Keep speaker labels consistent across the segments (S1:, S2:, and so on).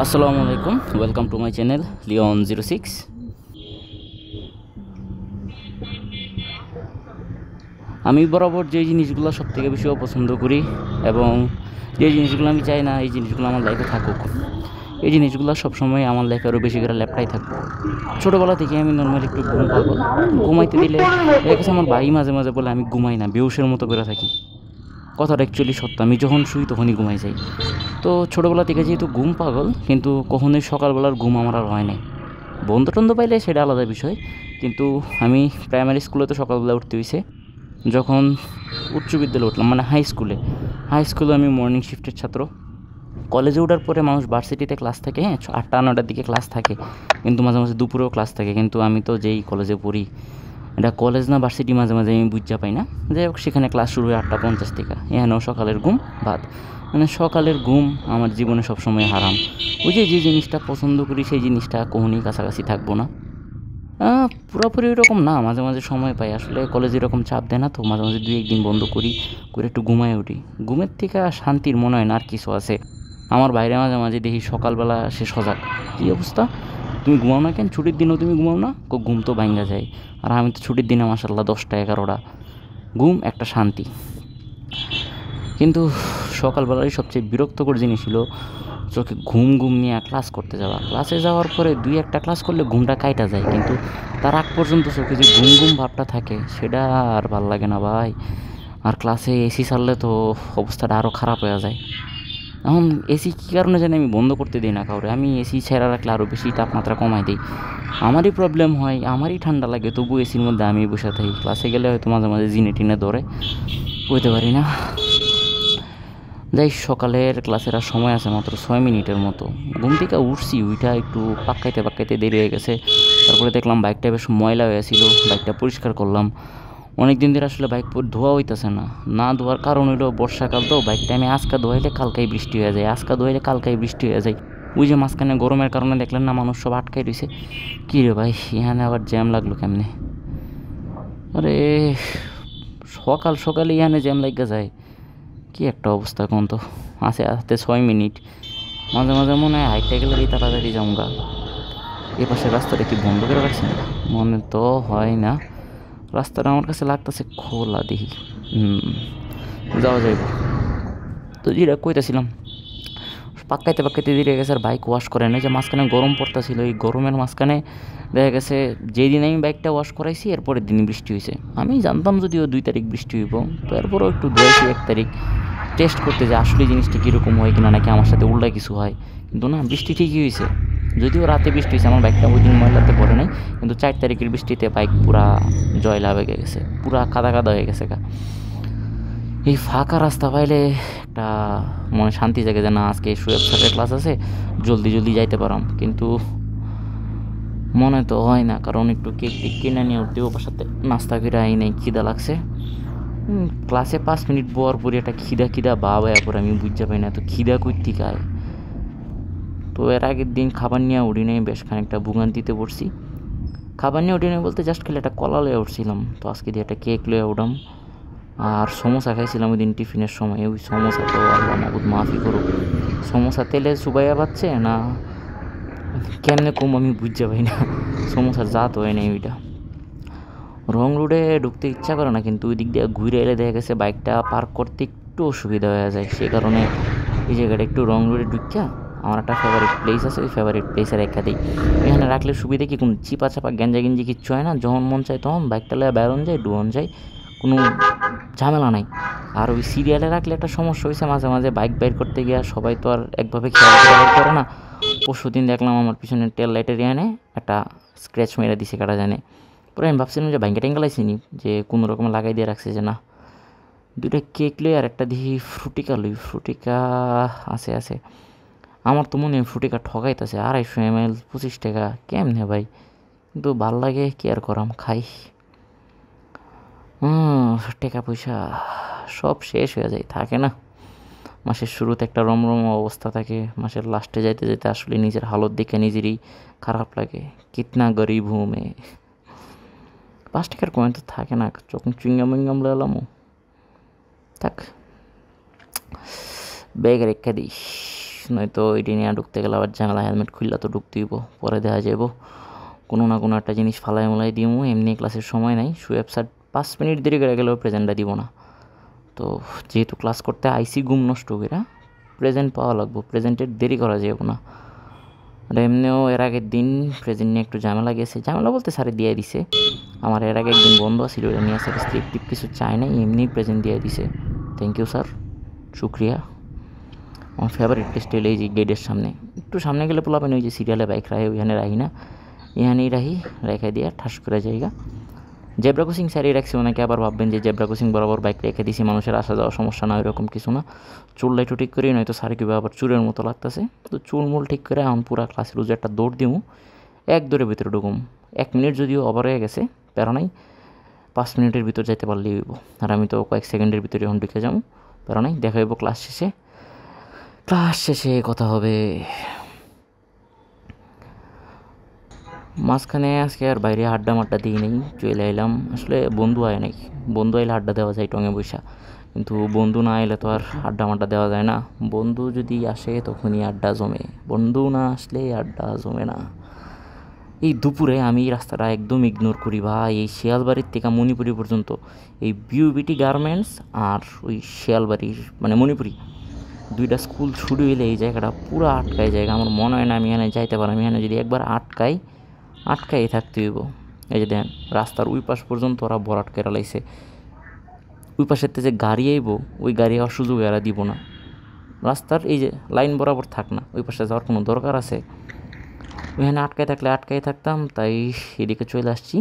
S1: আসসালামু আলাইকুম, welcome to my channel লিওন06। আমি বরাবর যে জিনিসগুলো সবথেকে বেশি অপছন্দ করি এবং যে জিনিসগুলো আমি চাই না এই জিনিসগুলো আমার লাইফে থাকুক, এই জিনিসগুলো সবসময় আমার লাইফে আরও বেশি করে ল্যাপটাই থাকবো। ছোটোবেলা থেকে আমি নর্মালি একটু ঘুম পাগল। ঘুমাইতে দিলে দেখা গেছে আমার ভাই মাঝে মাঝে বলে আমি ঘুমাই না, বেহুশের মতো করে থাকি। কথাটা অ্যাকচুয়ালি সত্য, আমি যখন শুই তখনই ঘুমাই যাই। তো ছোটোবেলা থেকে যেহেতু ঘুম পাগল, কিন্তু কখনোই সকালবেলার ঘুম আমার আর হয় নাই। বন্ধু টন্ধু পাইলে সেটা আলাদা বিষয়, কিন্তু আমি প্রাইমারি স্কুলে তো সকালবেলা উঠতে হয়েছে। যখন উচ্চ বিদ্যালয়ে উঠলাম মানে হাই স্কুলে আমি মর্নিং শিফটের ছাত্র। কলেজে ওঠার পরে মানুষ ভার্সিটিতে ক্লাস থাকে, হ্যাঁ 8টা 9টার দিকে ক্লাস থাকে, কিন্তু মাঝে মাঝে দুপুরেও ক্লাস থাকে। কিন্তু আমি তো যেই কলেজে পড়ি, এটা কলেজ না ভার্সিটি মাঝে মাঝে আমি বুঝতে পাই না। যাই হোক, সেখানে ক্লাস শুরু হয় 8টা 50 থেকে, এখানেও সকালের ঘুম বাদ। মানে সকালের ঘুম আমার জীবনে সবসময় হারাম। ওই যে যে জিনিসটা পছন্দ করি সেই জিনিসটা কখনই কাছাকাছি থাকবো না। পুরোপুরি এরকম না, মাঝে মাঝে সময় পাই। আসলে কলেজে এরকম চাপ দেয় না, তো মাঝে মাঝে 2-1 দিন বন্ধ করি, করে একটু ঘুমায় উঠি। ঘুমের থেকে শান্তির মনে হয় না আর কিছু আছে। আমার বাইরে মাঝে মাঝে দেখি সকালবেলা সে সজাগ, কী অবস্থা, তুমি ঘুমাও না কেন, ছুটির দিনও তুমি ঘুমাও না? ঘুম তো ভাঙ্গা যায়। আর আমি তো ছুটির দিনে মাসাল্লাহ 10টা 11টা ঘুম, একটা শান্তি। কিন্তু সকালবেলায় সবচেয়ে বিরক্তকর জিনিস ছিল চোখে ঘুম ঘুম নিয়ে ক্লাস করতে যাওয়া। ক্লাসে যাওয়ার পরে 2-1টা ক্লাস করলে ঘুমটা কাইটা যায়, কিন্তু তার আগ পর্যন্ত চোখে যে ঘুম ঘুম ভাবটা থাকে সেটা আর ভাল লাগে না ভাই। আর ক্লাসে এসি চাললে তো অবস্থাটা আরও খারাপ হয়ে যায়। এখন এসি কী কারণে জানি আমি বন্ধ করতে দিই না কাউরে, আমি এসি ছেড়ে রাখলে আরও বেশি তাপমাত্রা কমাই দিই। আমারই প্রবলেম হয়, আমারই ঠান্ডা লাগে, তবু এসির মধ্যে আমি বসে থাকি। ক্লাসে গেলে হয়তো মাঝে মাঝে জিনে টিনে ধরে, বুঝতে পারি না। যাই, সকালের ক্লাসের আর সময় আছে মাত্র 6 মিনিটের মতো। ঘুম থেকে উঠছি, ওইটা একটু পাক্কাইতে পাক্কাইতে দেরি হয়ে গেছে। তারপরে দেখলাম বাইকটা বেশ ময়লা হয়েছিল, বাইকটা পরিষ্কার করলাম। অনেক দিন ধরে আসলে বাইক ধোয়া হইতেছে না। না ধোয়ার কারণ হইলো বর্ষাকাল তো, বাইকটা আমি আজকা ধোয়াইলে কালকাই বৃষ্টি হয়ে যায়, আজকা ধোয়াইলে কালকাই বৃষ্টি হয়ে যায়। ওই যে মাঝখানে গরমের কারণে দেখলেন না মানুষ সব আটকাই রয়েছে। কী রে ভাই, এখানে আবার জ্যাম লাগলো কেমনে? আরে সকাল সকালে এখানে জ্যাম লাগা যায়, কি একটা অবস্থা কোন তো। আছে হাতে 6 মিনিট, মাঝে মাঝে মনে হয় হাইটটা গেলে এই তাড়াতাড়ি যামগা। এ পাশের রাস্তাটা কি বন্ধ করে রাখছি না? মনে তো হয় না। রাস্তাটা আমার কাছে লাগতেছে খোলা, দেখি যাওয়া যাইব। তো যেটা কইতাছিলাম, পাক্কাইতে পাক্কাইতে দিয়ে গেছে আর বাইক ওয়াশ করে না। যে মাঝখানে গরম পড়তেছিল, এই গরমের মাঝখানে দেখা গেছে যেই দিন আমি বাইকটা ওয়াশ করাইছি এরপরের দিনই বৃষ্টি হয়েছে। আমি জানতাম যদিও 2 তারিখ বৃষ্টি হইব, তো এরপরেও একটু ধুয়েছি 1 তারিখ, টেস্ট করতে যে আসলে জিনিসটা কীরকম হয় কিনা, নাকি আমার সাথে উল্টা কিছু হয়। কিন্তু না, বৃষ্টি ঠিকই হয়েছে। যদিও রাতে বৃষ্টি হয়েছে, আমার বাইকটা ওই দিন ময়লাতে পড়ে নাই, কিন্তু 4 তারিখের বৃষ্টিতে বাইক পুরা জয়লাভ হয়ে গেছে, পুরা কাদা কাদা হয়ে গেছে গা। এই ফাঁকা রাস্তা পাইলে একটা মনে শান্তি জাগে যে না, আজকে সুয়েব স্যারের ক্লাস আছে, জলদি জলদি যাইতে পারাম। কিন্তু মনে তো হয় না, কারণ একটু কেক টেক কিনে নিয়ে উঠতেও বাসাতে নাস্তা করে আই নাই, খিদা লাগছে। ক্লাসে 5 মিনিট বওয়ার পরে একটা খিদা খিদা ভাব হয়ে পরে, আমি বুঝতে পারি না তো খিদা কই থেকে আয়। তো এর আগের দিন খাবার নিয়ে উঠি নাই, বেশ খানিকটা ভোগান্তিতে পড়ছি। খাবার নিয়ে উঠি নাই বলতে জাস্ট খেলে একটা কলা লয়ে উঠছিলাম, তো আজকে দিয়ে একটা কেক লয়ে উঠাম। আর সমোসা খাইছিলাম ওই দিন টিফিনের সময়। ওই সমোসা তো আল্লাহ মাবুদ মাফি করুক, সমোসা তেলে চুবাইয়া পাচ্ছে না কেমনে কম আমি বুঝতে পারি না। সমোসার জাত হয় নাই ওইটা। রং রোডে ঢুকতে ইচ্ছা করে না, কিন্তু ওই দিক দিয়ে ঘুরে এলে দেখা গেছে বাইকটা পার্ক করতে একটু অসুবিধা হয়ে যায়। সে কারণে এই জায়গাটা একটু রং রোডে ঢুকিয়া আমার একটা ফেভারিট প্লেস আছে, ওই ফেভারিট প্লেসে রেখা দিই। এখানে রাখলে সুবিধা কি, কোনো চিপা চাপা গেঞ্জা গেঞ্জি কিচ্ছু হয় না। যখন মন চায় তখন বাইকটা লয়ে বেরোন যায়, ডুয়ন যায়, কোনো ঝামেলা নাই। আর ওই সিরিয়ালে রাখলে একটা সমস্যা হয়েছে, মাঝে মাঝে বাইক বের করতে গিয়া সবাই তো আর একভাবে খেয়াল করে না। পরশু দিন দেখলাম আমার পিছনে টেল লাইটের এনে একটা স্ক্র্যাচ মেরে দিছে, কাটা জানে। পরে আমি ভাবছিলাম যে ভাইঙ্গা টেঙ্গা লাইছিনি, যে কোনো রকম লাগাই দিয়ে রাখছে, যে না। দুইটা কেক লই আর একটা দেখি ফ্রুটিকা লই, ফ্রুটিকা আছে আছে। আমার তো মনে হয় ফ্রুটিকা ঠকাইতেছে, 250 ml 25 টাকা, কেমনে ভাই? কিন্তু ভাল লাগে, কি আর করাম, খাই। টাকা পয়সা সব শেষ হয়ে যায়, থাকে না। মাসের শুরুতে একটা রমরম অবস্থা থাকে, মাসের লাস্টে যাইতে যাইতে আসলে নিজের হালত দেখে নিজেরই খারাপ লাগে। কিতনা গরিব হুঁ মে। 5 টাকার কয়েন তো থাকে না, যখন চুইংগাম উইংগাম লালামো থাক, ব্যাগ রেখে দিই। নয়তো এটি নিয়ে ঢুকতে গেলে আবার ঝামেলা, হেলমেট খুললে তো ঢুকতে হইব, পরে দেখা যাব কোনো না কোনো একটা জিনিস ফালাই মলাই দিব। এমনি ক্লাসের সময় নাই, সুয়েব স্যার 5 মিনিট দেরি করে গেলেও প্রেজেন্টটা দিব না। তো যেহেতু ক্লাস করতে আইসি ঘুম নষ্ট করে প্রেজেন্ট পাওয়া লাগবো, প্রেজেন্টের দেরি করা যাবে না। আর এমনিও এর আগের দিন প্রেজেন্ট নিয়ে একটু ঝামেলা গেছে, ঝামেলা বলতে স্যারে দিয়ে দিছে। আমার এর আগে একদিন বন্ধ ছিল, ওটা নিয়ে স্যার স্লিপ টিপ কিছু চায় নাই, এমনি প্রেজেন্ট দিয়ে দিছে। থ্যাংক ইউ স্যার, শুক্রিয়া। আমার ফেভারিট টেস্ট এলে এই যে গেটের সামনে, একটু সামনে গেলে পোলাপেন ওই যে সিরিয়ালে বাইক রাখে, ওইখানে রাখি না, এখানেই রাখি, রেখে দিয়ে ঠাস করে জায়গা। জেব্রা ক্রসিং স্যারই রাখছি, অনেকে আবার ভাববেন যে জেব্রা ক্রসিং বরাবর বাইক রেখে দিছি, মানুষের আসা যাওয়ার সমস্যা না, ওইরকম কিছু না। চুলটা একটু ঠিক করি, নয়তো স্যার কীভাবে আবার চুরের মতো লাগতেছে। তো চুলমুল ঠিক করে এখন পুরা ক্লাসে রোজ একটা দৌড় দিব, এক দৌড়ের ভিতরে ঢুকুম। 1 মিনিট যদিও ওভার হয়ে গেছে, প্যারা নাই, 5 মিনিটের ভিতর যাইতে পারলেই হইব। আর আমি তো কয়েক সেকেন্ডের ভিতরে এখন ঢুকে যাবো, প্যারা নাই, দেখা হইব ক্লাস শেষে। ক্লাস শেষে কথা হবে। মাঝখানে আজকে আর বাইরে আড্ডা মাড্ডা দিই নেই, চলে এলাম। আসলে বন্ধু আয় নাই, বন্ধু আইলে আড্ডা দেওয়া যায় টঙে বৈশা, কিন্তু বন্ধু না এলে তো আর আড্ডা মাড্ডা দেওয়া যায় না। বন্ধু যদি আসে তখনই আড্ডা জমে, বন্ধু না আসলে আড্ডা জমে না। এই দুপুরে আমি এই রাস্তাটা একদম ইগনোর করি ভাই, এই শিয়ালবাড়ির থেকে মণিপুরি পর্যন্ত এই বিউবিটি গার্মেন্টস আর ওই শিয়ালবাড়ির মানে মণিপুরি 2টা স্কুল শুরু হইলে এই জায়গাটা পুরো আটকায় জায়গা। আমার মনে হয় না আমি এখানে যাইতে পারি, আমি এখানে যদি একবার আটকাই থাকতে হইব। এই যে দেন রাস্তার ওই পাশ পর্যন্ত ওরা ভরাট করে লাইছে, ওই পাশের যে গাড়ি আইব ওই গাড়ি হওয়ার সুযোগ এরা দিব না। রাস্তার এই যে লাইন বরাবর থাক না, ওই পাশে যাওয়ার কোনো দরকার আছে? ওইখানে আটকাই থাকতাম, তাই এদিকে চলে আসছি।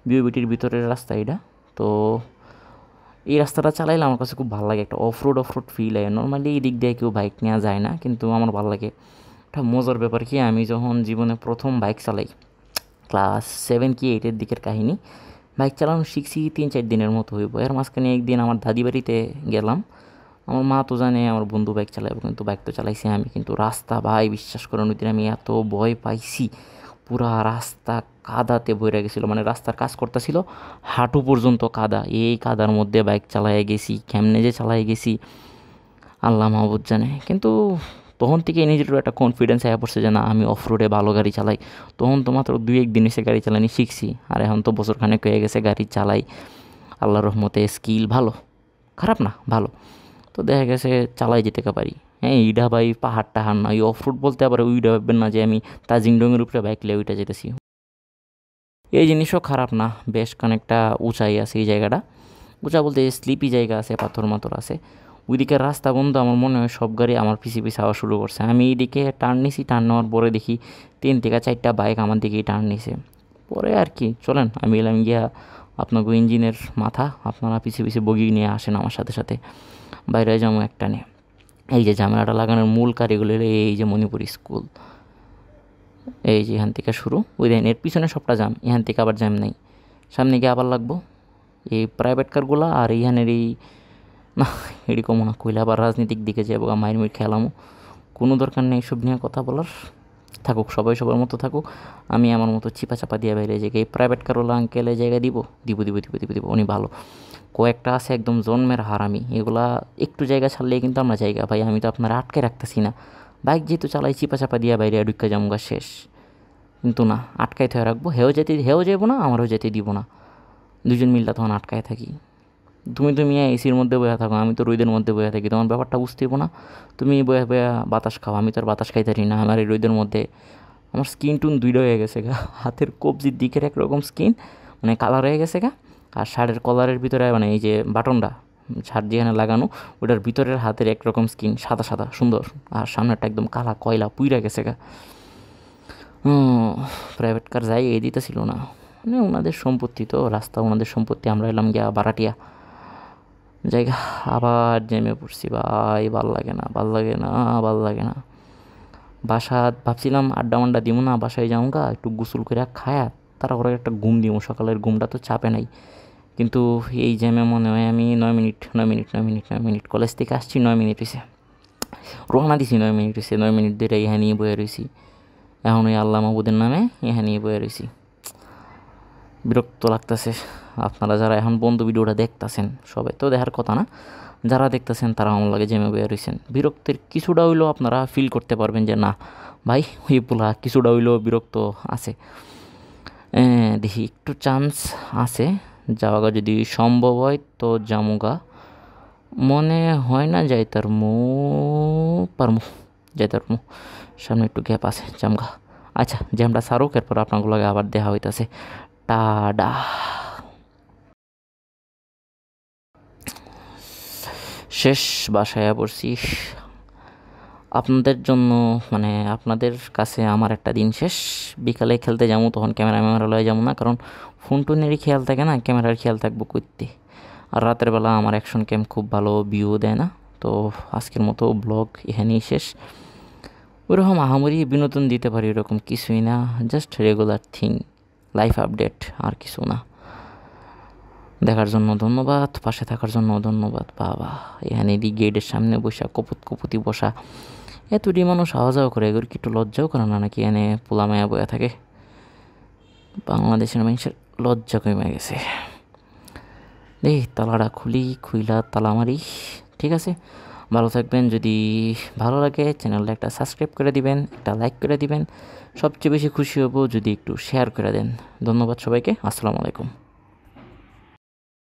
S1: বিওবিটির ভিতরের রাস্তা এটা। তো এই রাস্তাটা চালাইলে আমার কাছে খুব ভালো লাগে, একটা অফ রোড ফিল হয়। নর্মালি এই দিক দিয়ে কেউ বাইক নেওয়া যায় না, কিন্তু আমার ভালো লাগে। একটা মজার ব্যাপার কি, আমি যখন জীবনে প্রথম বাইক চালাই, ক্লাস 7 কি 8-এর দিকের কাহিনী, বাইক চালানো শিখছি 3-4 দিনের মতো হইব। এর মাঝখানে একদিন আমার দাদি বাড়িতে গেলাম, আমার মা তো জানে আমার বন্ধু বাইক চালাইব, কিন্তু বাইক তো চালাইছি আমি। কিন্তু রাস্তা ভাই বিশ্বাস করেন ওই দিন আমি এত ভয় পাইছি, পুরা রাস্তা কাদাতে ভরে গেছিলো, মানে রাস্তার কাজ করতেছিল, হাঁটু পর্যন্ত কাদা। এই কাদার মধ্যে বাইক চালাই গেছি, কেমনে যে চালাই গেছি আল্লাহ মাহবুদ জানে। কিন্তু তখন থেকে নিজের একটা কনফিডেন্স আয়া পড়ছে যে না আমি অফ রোডে ভালো গাড়ি চালাই। তখন তো মাত্র 2-1 দিন এসে গাড়ি চালানি শিখছি, আর এখন তো বছর খানেক হয়ে গেছে গাড়ি চালাই, আল্লাহর রহমতে স্কিল ভালো, খারাপ না, ভালো। তো দেখা গেছে চালাই যেতে পারি। হ্যাঁ, ইডা ভাই পাহাড় টাহাড় না, ওই অফ রোড বলতে আবার ওইটা ভাববেন না যে আমি তাজিংডংয়ের উপরে বাইক লিয়ে ওইটা যেতেছি, এই জিনিসও খারাপ না। বেশ খানিকটা উঁচাই আছে এই জায়গাটা, উঁচা বলতে স্লিপি জায়গা আছে, পাথর মাথর আছে। ওইদিকে রাস্তা বন্ধ, আমার মনে হয় সব গাড়ি আমার পিছে আওয়া শুরু করছে। আমি এইদিকে টার্ন নিছি, টার্ন নেওয়ার পরে দেখি 3 থেকে 4টা বাইক আমার দিকেই টার্ন নিছে। পরে আর কি চলেন, আমি এলাম গিয়া আপনাকে ইঞ্জিনের মাথা, আপনারা পিছে বগি নিয়ে আসেন আমার সাথে সাথে, বাইরে যাবো একটা নিয়ে। এই যে ঝামেলাটা লাগানোর মূল কারিগরি হলো এই যে মণিপুরি স্কুল, এই যে এখান থেকে শুরু, ওই দেন এর পিছনে সবটা জাম, এখান থেকে আবার জ্যাম নেই, সামনে গিয়ে আবার লাগবো এই প্রাইভেট কারগুলা। আর এইখানের এই না এরকম না কইলে আবার রাজনীতিক দিকে যাবো, মায়ের মিট খেলামো, কোনো দরকার নেই এসব নিয়ে কথা বলার। থাকুক সবাই সবার মতো থাকুক, আমি আমার মতো চিপা চাপা দিয়ে বাইরে যাই। এই প্রাইভেট কারওয়ালা আঙ্কেলে জায়গা দিব, উনি ভালো। কয়েকটা আছে একদম জন্মের হারামি, এগুলা একটু জায়গা ছাড়লেই কিন্তু আমরা জায়গা ভাই, আমি তো আপনারা আটকে রাখতেছি না, বাইক যেহেতু চালাই চিপা চাপা দিয়ে বাইরে ঢুকা যামগা শেষ। কিন্তু না, আটকায় থেকে রাখবো, হেও যাবো না, আমারও যেতে দিব না, দুজন মিলটা তখন আটকায় থাকি। তুমি এসির মধ্যে বয়া থাকো, আমি তো রোদের মধ্যে বয়া থাকি, তোমার ব্যাপারটা বুঝতে না। তুমি বয়া বাতাস খাও, আমি তো আর বাতাস খাইতে পারি না। আমার এই রোদের মধ্যে আমার স্কিন টুন 2টা হয়ে গেছে গা, হাতের কবজির দিকের একরকম স্কিন মানে কালার হয়ে গেছে গা, আর শার্টের কলারের ভিতরে মানে এই যে বাটনটা শার্ট যেখানে লাগানো ওটার ভিতরের হাতের একরকম স্কিন সাদা সাদা সুন্দর, আর সামনেরটা একদম কালা কয়লা পুইরা গেছে গা। প্রাইভেট কার যাই এই দিতেছিল না, মানে ওনাদের সম্পত্তি, তো রাস্তা ওনাদের সম্পত্তি, আমরা এলাম গিয়া বারাটিয়া জায়গা। আবার নেমে পড়ছি ভাই, ভাল লাগে না। বাসা ভাবছিলাম আড্ডা মাড্ডা দিব না, বাসায় যাও গা, একটু গোসল করে খায়া তারপরে একটা ঘুম দিব, সকালের ঘুমটা তো চাপে নাই। কিন্তু এই জ্যামে মনে হয় আমি 9 মিনিট কলেজ থেকে আসছি, 9 মিনিট হয়েছে, রোহানা দিছি 9 মিনিট হয়েছে, 9 মিনিট ধরে ইহা নিয়ে বয়ে রয়েছি। এখন ওই আল্লাহ মাহবুদের নামে ইহা নিয়ে বয়ে রয়েছি, বিরক্ত লাগতেছে। আপনারা যারা এখন বন্ধু ভিডিওটা দেখতেছেন সবাই তো দেখার কথা না, যারা দেখতেছেন তারা আমার লাগে জেমে বয়ে রয়েছেন, বিরক্তের কিছুটা হইলেও আপনারা ফিল করতে পারবেন যে না ভাই ওই পোলা কিছুটা হইলেও বিরক্ত আছে। দেখি একটু চান্স আছে যাওয়াগা, যদি সম্ভব হয় তো জামুগা, মনে হয় না যাইতার পারমু, যাইতার মু, সামনে একটু গ্যাপ আছে জামগা। আচ্ছা জ্যামটা সারুক, এরপর আপনাগুলো আবার দেখা হইতাছে, টাডা। শেষ বাসায় পড়ছি আপনাদের জন্য, মানে আপনাদের কাছে আমার একটা দিন শেষ। বিকালে খেলতে যাবো, তখন ক্যামেরা লয়ে যাবো না, কারণ ফোন টোনেরই খেয়াল থাকে না, ক্যামেরার খেয়াল থাকবো করতে। আর রাতের বেলা আমার অ্যাকশন ক্যাম খুব ভালো ভিউ দেয় না। তো আজকের মতো ব্লগ এখানেই শেষ। ওইরকম আহামরি বিনোদন দিতে পারি ওরকম কিছুই না, just regular thing, life update, আর কিছু না। দেখার জন্য ধন্যবাদ, পাশে থাকার জন্য ধন্যবাদ। বাবা এখানে গেটের সামনে বসা কপুতি বসা, এতটি মানুষ আওয়া যাওয়া করে, এগুলো কি একটু লজ্জাও করে না নাকি? এনে পোলা মায়া বয়া থাকে, বাংলাদেশের মানুষের লজ্জা কমে গেছে। দেখি তালাটা খুইলা তালা মারি। ঠিক আছে, ভালো থাকবেন। যদি ভালো লাগে চ্যানেলটা একটা সাবস্ক্রাইব করে দিবেন, একটা লাইক করে দিবেন। সবচেয়ে বেশি খুশি হব যদি একটু শেয়ার করে দেন। ধন্যবাদ সবাইকে, আসসালামু আলাইকুম।